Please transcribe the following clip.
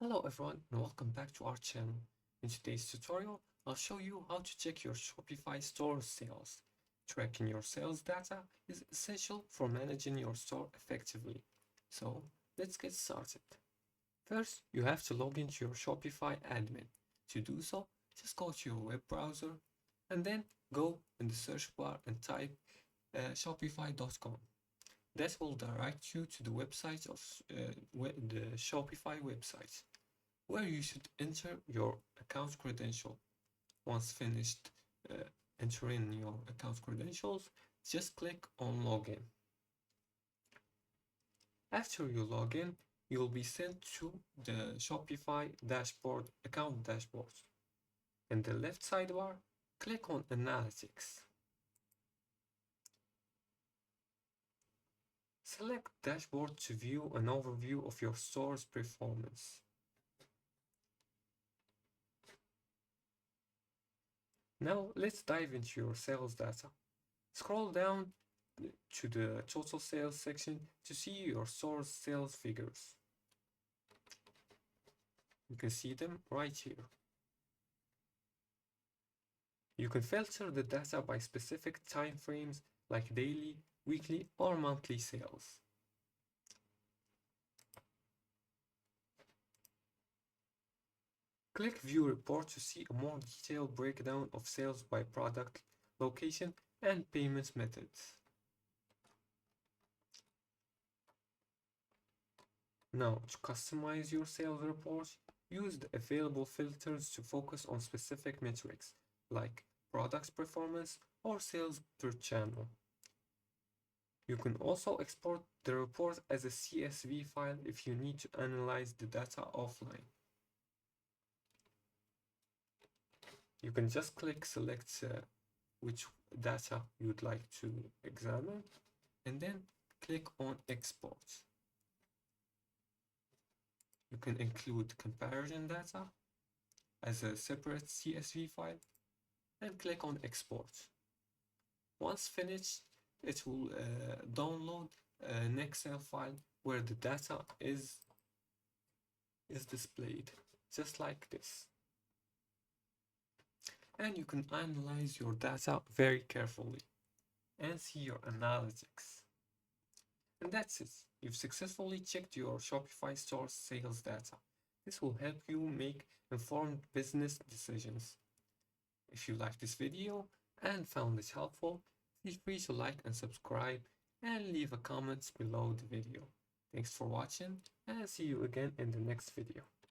Hello everyone and welcome back to our channel. In today's tutorial, I'll show you how to check your Shopify store sales. Tracking your sales data is essential for managing your store effectively. So let's get started. First, you have to log into your Shopify admin. To do so, just go to your web browser and then go in the search bar and type shopify.com. That will direct you to the website of the Shopify website, where you should enter your account credential. Once finished entering your account credentials, just click on login. After you log in, you will be sent to the Shopify dashboard, account dashboard. In the left sidebar, click on Analytics. Select Dashboard to view an overview of your store's performance. Now let's dive into your sales data. Scroll down to the total sales section to see your store's sales figures. You can see them right here. You can filter the data by specific time frames like daily, weekly, or monthly sales. Click View Report to see a more detailed breakdown of sales by product, location, and payment methods. Now, to customize your sales report, use the available filters to focus on specific metrics like product performance or sales per channel. You can also export the report as a CSV file if you need to analyze the data offline. You can just click select which data you'd like to examine and then click on export. You can include comparison data as a separate CSV file and click on export. Once finished, it will download an Excel file where the data is displayed, just like this. And you can analyze your data very carefully and see your analytics. And that's it. You've successfully checked your Shopify store sales data. This will help you make informed business decisions. If you liked this video and found it helpful, feel free to like and subscribe and leave a comment below the video. Thanks for watching and see you again in the next video.